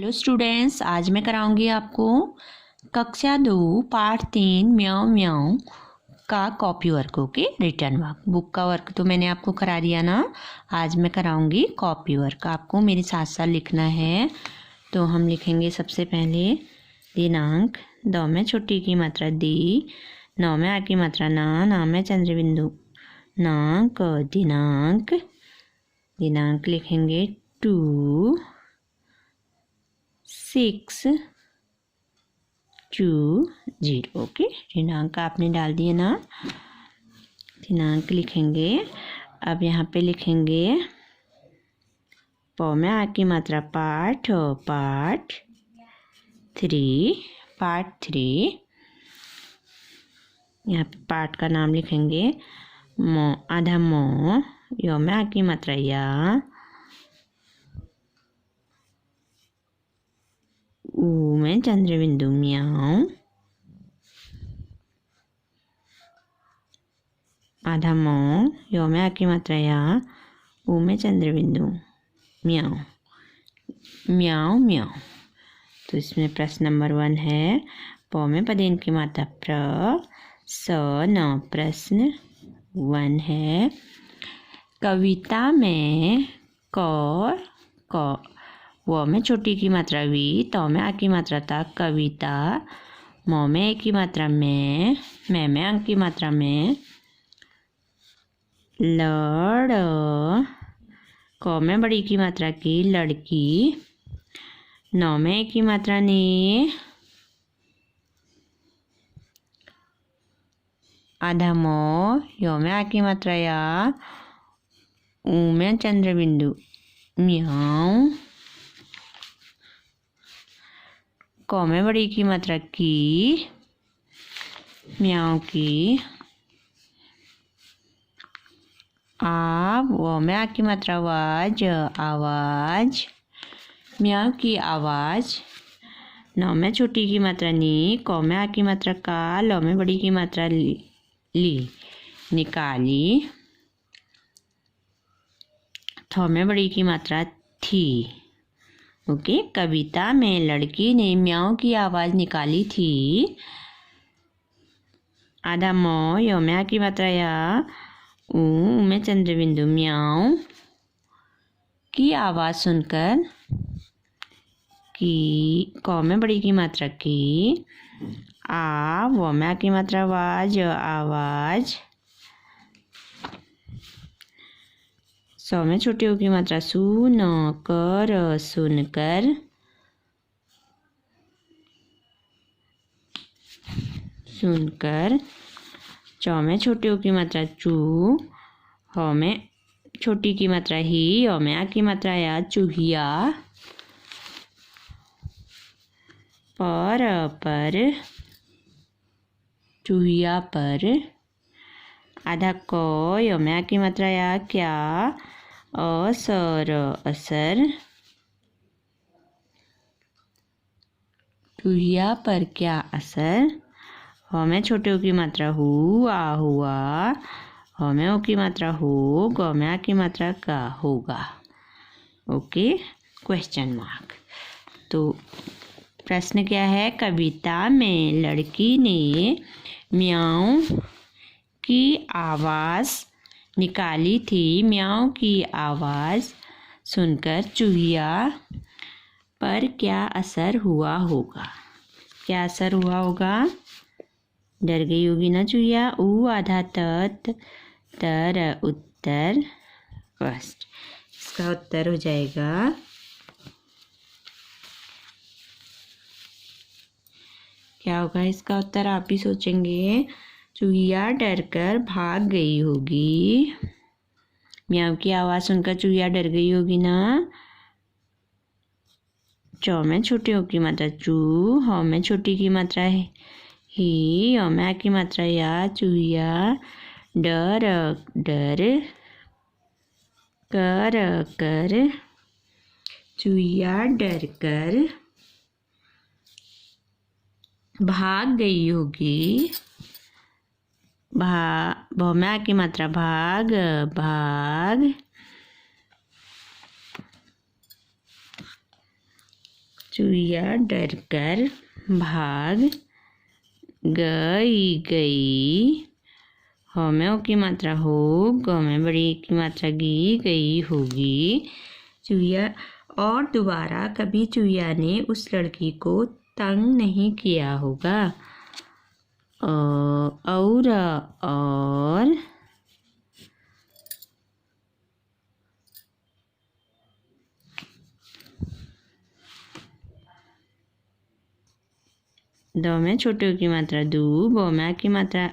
Hello students, आज मैं कराऊंगी आपको कक्षा 2 पाठ 3 म्याऊं म्याऊं का copy work. Okay, written work. Book का वर्क तो मैंने आपको करा दिया ना। आज मैं कराऊंगी कॉपी वर्क। आपको मेरे साथ साथ लिखना है। तो हम लिखेंगे सबसे पहले दिनांक, दो में छोटी की मात्रा दी, नौ में आ की मात्रा ना में चंद्र बिंदु नाक, दिनांक। दिनांक लिखेंगे 2 6 2 0। ओके, दिनांक आपने डाल दिया ना। दिनांक लिखेंगे। अब यहाँ पे लिखेंगे प में आ की मात्रा पाठ, पाठ 3, पाठ 3। यहाँ पे पाठ का नाम लिखेंगे मो, आधा मो, यो में आ की मात्रा या, ऊ में चंद्र बिंदु म्याऊं, आधा मो, यो में आ की मात्रा या, ऊ में चंद्र बिंदु म्याऊं, म्याऊं म्याऊं। तो इसमें प्रश्न नंबर 1 है प में पदेन की मात्रा प्र, स न। प्रश्न 1 है कविता में क, व में छोटी की मात्रा वी, तो में आ की मात्रा ता, कविता। म में ए की मात्रा में आ की मात्रा में, लड़। क में बड़ी की मात्रा की, लड़की। नौ में ए की मात्रा ने, आधा मो, यो में आ की मात्रा या, ऊ में चंद्र बिंदु म्याऊं। क में बड़ी की मात्रा की, म्याऊं की। व में आ की मात्रा आवाज, आवाज, म्याऊं की आवाज। नौ में छोटी की मात्रा नी, क में आ की मात्रा का, ल में बड़ी की मात्रा ली, निकाली। थ में बड़ी की मात्रा थी। ओके, कविता में लड़की ने म्याऊं की आवाज निकाली थी। आधा मो, यो में आ की मात्रा या, ऊ में चंद्र बिंदु म्याऊं की आवाज सुनकर, की। क में बड़ी की मात्रा की, व में आ की मात्रा आवाज, आवाज। सौ में छोटी ओ की मात्रा सु, न कर, सुनकर। सुनकर। चौ में छोटी ओ की मात्रा चू, ह में छोटी की मात्रा ही, यो में आ की मात्रा या, चूहिया। पर, चूहिया पर। आधा क, यो में आ की मात्रा या, क्या। असर, असर। चूहिया पर क्या असर। ह में छोटे ओ की मात्रा हु, आ हुआ। ह में ओ की मात्रा हो, ग में आ की मात्रा का, होगा। Okay, question mark. तो प्रश्न क्या है, कविता में लड़की ने म्याऊं की आवाज निकाली थी। म्याऊं की आवाज सुनकर चूहिया पर क्या असर हुआ होगा। क्या असर हुआ होगा। डर गई होगी ना चूहिया। ऊ आधा तत्, तर उत्तर फर्स्ट। इसका उत्तर हो जाएगा क्या होगा इसका उत्तर, आप भी सोचेंगे। चूहिया डर कर भाग गई होगी। म्याऊं की आवाज सुनकर चूहिया डर गई होगी ना। चौ में छोटी ओ की मात्रा चू, ह में छोटी की मात्रा है ही, यो में आ की मात्रा या, चूहिया डर डर कर, चूहिया डर कर भाग गई होगी। भ में आ की मात्रा भाग, भाग। चुईया डर कर भाग गई। ह में ओ की मात्रा हो, ग में बड़ी की मात्रा गई होगी। चुईया और दोबारा कभी चुईया ने उस लड़की को तंग नहीं किया होगा। और द में छोटे की मात्रा दू, ब में की मात्रा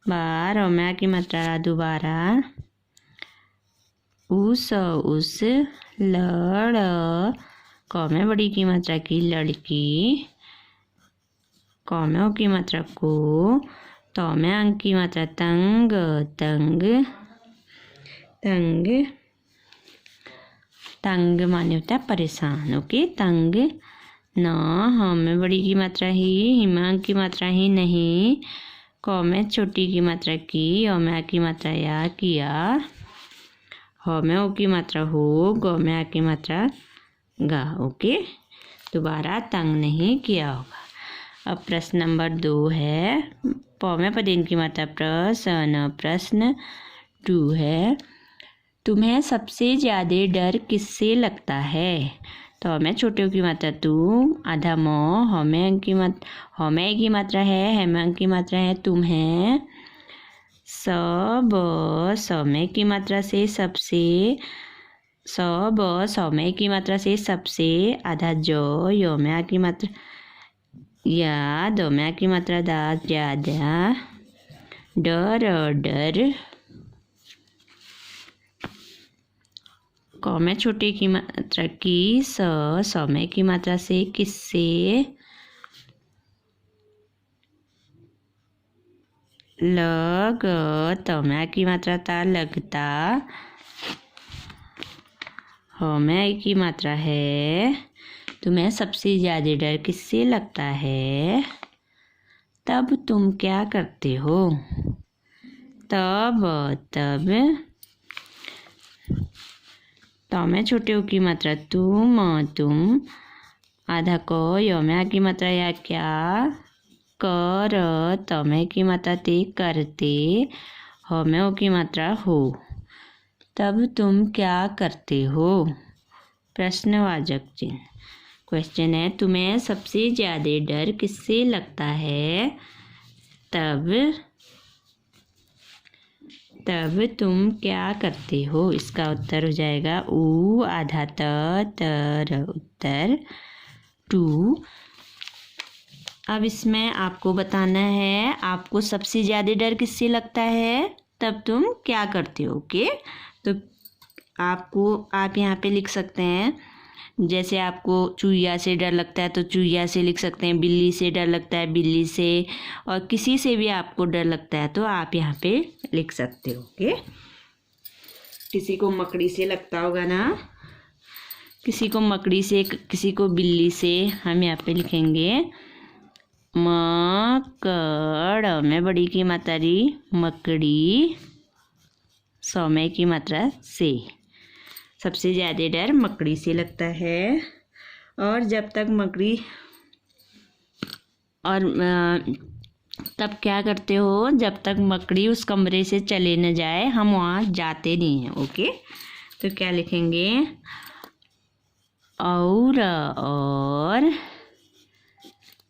बार, और में की मात्रा दोबारा। उस लड़, क में बड़ी की मात्रा की लड़की, क में ओ की मात्रा को, त में अंक की मात्रा तंग तंग माने होता है परेशान। ओके, तंग न। ह में बड़ी की मात्रा ही, हिमांक की मात्रा ही नहीं। क में छोटी की मात्रा की, अ में आ की मात्रा या किया। ह में ओ की मात्रा हो, ग में आ की मात्रा गा। ओके, दोबारा तंग नहीं किया होगा। अब प्रश्न नंबर 2 है। प में पदेन की मात्रा प्रश्न, प्रश्न 2 है। तुम्हें सबसे ज़्यादा डर किससे लगता है? तो हमें छोटे की मात्रा तुम, आधा म, हमें की मात्रा है, हेमंग की मात्रा है तुम्हें। सब समय की मात्रा से सबसे, सब समय की मात्रा से सबसे, आधा जो, यो में की मात्रा या, दो में की मात्रा दा, ज़्यादा। डर। क में छोटे की मात्रा की, समय की मात्रा से किससे। लग, त में की मात्रा ता, लगता। ह में की मात्रा है। तुम्हें सबसे ज़्यादा डर किससे लगता है? तब तुम क्या करते हो? तब त में छोटे ओ की मात्रा तुम, आधा को, यो में की मात्रा या क्या, कर, त में की मात्रा ते, करते। ह में ओ की मात्रा हो। तब तुम क्या करते हो? प्रश्नवाचक चिन्ह। क्वेश्चन है, तुम्हें सबसे ज़्यादा डर किससे लगता है? तब तुम क्या करते हो? इसका उत्तर हो जाएगा ऊ, आधा तर, उत्तर 2। अब इसमें आपको बताना है, आपको सबसे ज़्यादा डर किससे लगता है, तब तुम क्या करते हो। ओके, तो आप यहाँ पे लिख सकते हैं। जैसे आपको चूहिया से डर लगता है तो चूहिया से लिख सकते हैं, बिल्ली से डर लगता है बिल्ली से, और किसी से भी आपको डर लगता है तो आप यहाँ पे लिख सकते हो। ओके, किसी को मकड़ी से लगता होगा ना, किसी को मकड़ी से, किसी को बिल्ली से। हम यहाँ पे लिखेंगे मकड़ में बड़ी की मात्रा री, मकड़ी, समय की मात्रा से। सबसे ज़्यादा डर मकड़ी से लगता है। और जब तक मकड़ी, और तब क्या करते हो, जब तक मकड़ी उस कमरे से चले न जाए हम वहाँ जाते नहीं हैं। ओके, तो क्या लिखेंगे, और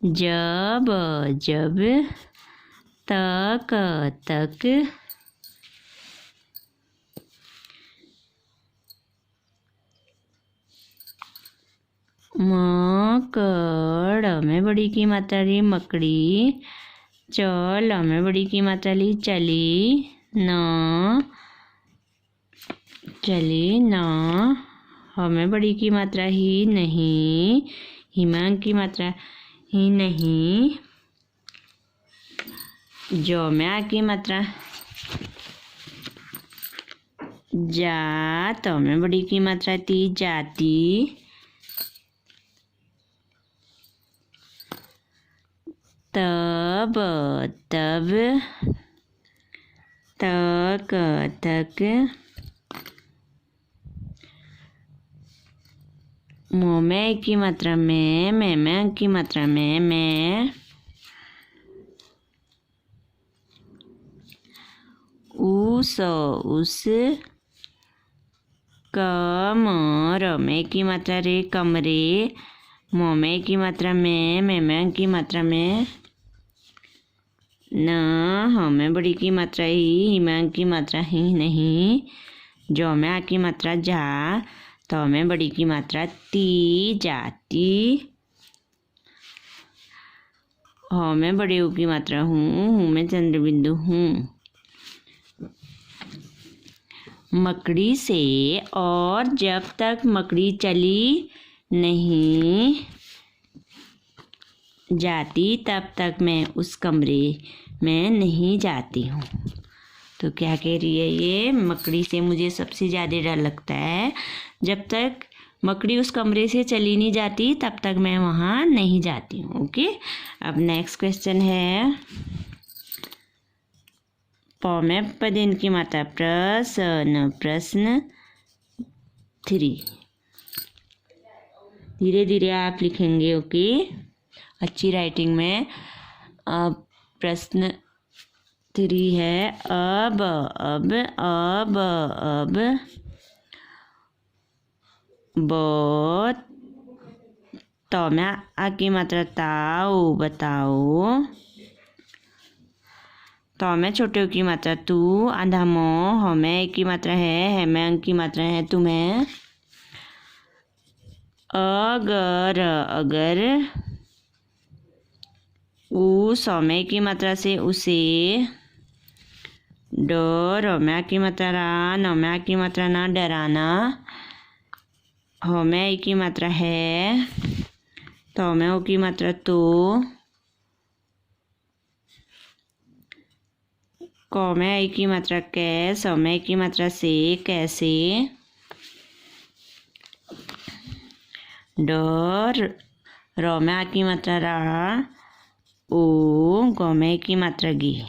जब तक मकड़ में बड़ी की मात्रा ली मकड़ी, चल में बड़ी की मात्रा ली चली, न हमें बड़ी की मात्रा ही नहीं, हिमांक की मात्रा ही नहीं, जो में आ की मात्रा जा, तो में बड़ी की मात्रा थी जाती, तब तक म में की मात्रा में की मात्रा में उस कमर में की मात्रा रे कमरे म में की मात्रा में की मात्रा में न हमें बड़ी की मात्रा ही में की मात्रा ही नहीं जो में आ की मात्रा जा तो में बड़ी की मात्रा ती जाती ह में बड़े ऊ की मात्रा हूँ में चंद्र बिंदु हूँ। मकड़ी से और जब तक मकड़ी चली नहीं जाती तब तक मैं उस कमरे में नहीं जाती हूँ। तो क्या कह रही है ये, मकड़ी से मुझे सबसे ज़्यादा डर लगता है, जब तक मकड़ी उस कमरे से चली नहीं जाती तब तक मैं वहाँ नहीं जाती हूँ। ओके, अब नेक्स्ट क्वेश्चन है प में पदेन की मात्रा प्रश्न 3। धीरे धीरे आप लिखेंगे। ओके, अच्छी राइटिंग में। प्रश्न 3 है अब तो में आ की मात्रा ताओ बताओ। तो में छोटे की मात्रा तू आधा मो हमें की मात्रा है में अंक की मात्रा है तुम्हें। अगर उ समय की मात्रा से उसे डर में की मात्रा रा न में की मात्रा ना डराना हमें की मात्रा है तो में ओ की मात्रा तो क में आई की मात्रा कै समय की मात्रा से कैसे डर र में आ की मात्रा रा ओ ग में की मात्रा गी।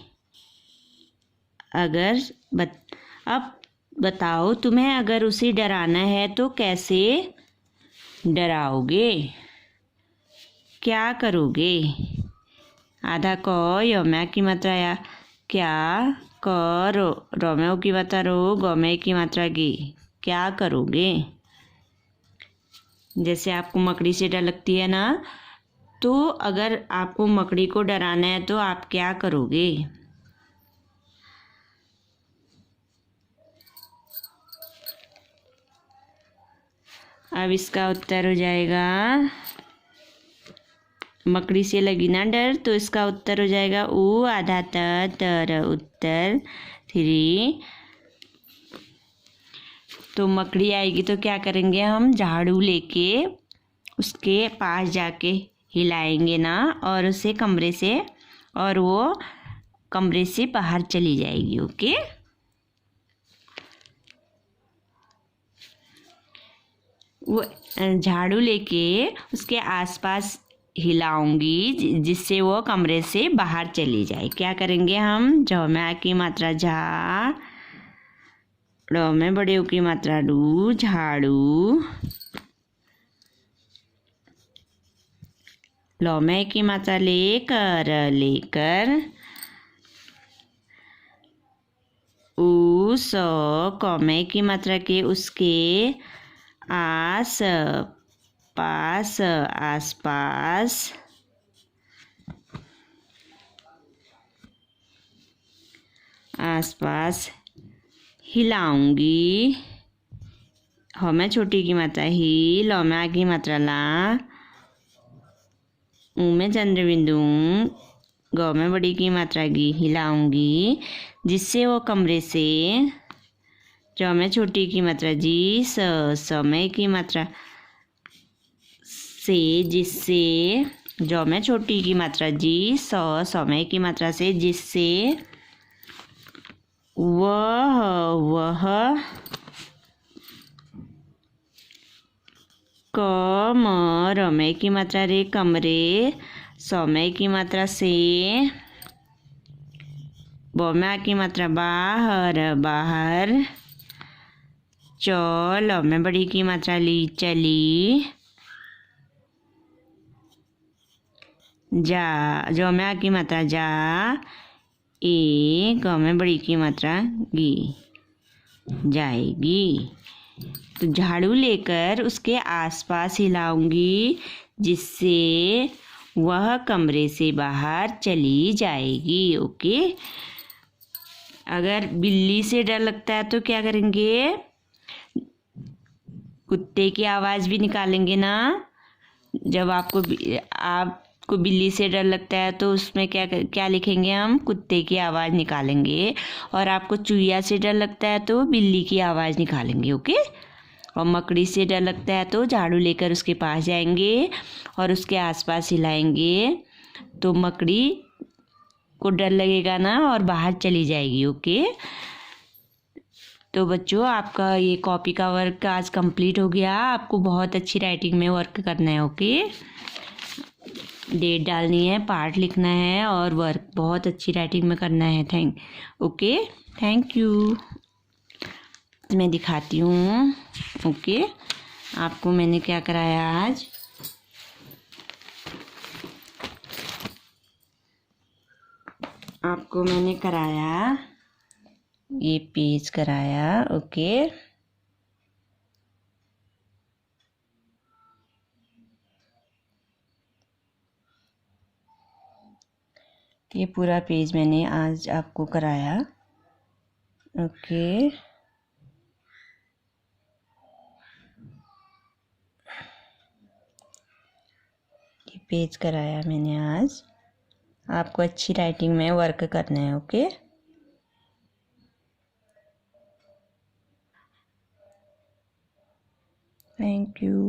अब बताओ तुम्हें अगर उसे डराना है तो कैसे डराओगे, क्या करोगे। आधा क य में की मात्रा या क्या करो रोमेओ की मात्रा रो गमे की मात्रा गी क्या करोगे। जैसे आपको मकड़ी से डर लगती है ना, तो अगर आपको मकड़ी को डराना है तो आप क्या करोगे। अब इसका उत्तर हो जाएगा, मकड़ी से लगी ना डर, तो इसका उत्तर हो जाएगा ऊ आधा तर उत्तर 3। तो मकड़ी आएगी तो क्या करेंगे, हम झाड़ू लेके उसके पास जाके हिलाएंगे ना और उसे कमरे से, और वो कमरे से बाहर चली जाएगी। ओके, वो झाड़ू लेके उसके आसपास हिलाऊंगी जिससे वो कमरे से बाहर चली जाए। क्या करेंगे हम, ज में आ की मात्रा झा, ड़ में बड़े ऊ की मात्रा डू, झाड़ू, ल में की मात्रा लेकर, ऊ स क में की मात्रा के उसके, आस पास आसपास, आसपास हिलाऊंगी। ह में छोटी की मात्रा ही, ल में आ की मात्रा ला, ऊ में चंद्र बिंदु, ग में बड़ी की मात्रा गी हिलाऊंगी जिससे वो कमरे से, ज में छोटी की मात्रा जी, स में की मात्रा से जिससे, ज में छोटी की मात्रा जी, स में की मात्रा से जिससे, वह कमर में की मात्रा रे कमरे, समय की मात्रा से, ब में आ की मात्रा बाहर, चल में बड़ी की मात्रा ली चली, जा, जौ में आ की मात्रा जा, ए, गौ में बड़ी की मात्रा गी, जाएगी। तो झाड़ू लेकर उसके आसपास हिलाऊंगी जिससे वह कमरे से बाहर चली जाएगी। ओके। अगर बिल्ली से डर लगता है तो क्या करेंगे? कुत्ते की आवाज़ भी निकालेंगे ना। जब आपको बिल्ली से डर लगता है तो उसमें क्या क्या लिखेंगे हम? कुत्ते की आवाज़ निकालेंगे। और आपको चूहिया से डर लगता है तो बिल्ली की आवाज़ निकालेंगे। ओके। और मकड़ी से डर लगता है तो झाड़ू लेकर उसके पास जाएंगे और उसके आसपास हिलाएंगे तो मकड़ी को डर लगेगा ना और बाहर चली जाएगी। ओके। तो बच्चों, आपका ये कॉपी का वर्क आज कंप्लीट हो गया। आपको बहुत अच्छी राइटिंग में वर्क करना है। ओके। डेट डालनी है, पार्ट लिखना है और वर्क बहुत अच्छी राइटिंग में करना है। Okay, thank you. मैं दिखाती हूँ। ओके, आपको मैंने क्या कराया आज? आपको मैंने कराया ये पेज कराया। ओके। ये पूरा पेज मैंने आज आपको कराया। ओके। ये पेज कराया मैंने आज। आपको अच्छी राइटिंग में वर्क करना है। ओके।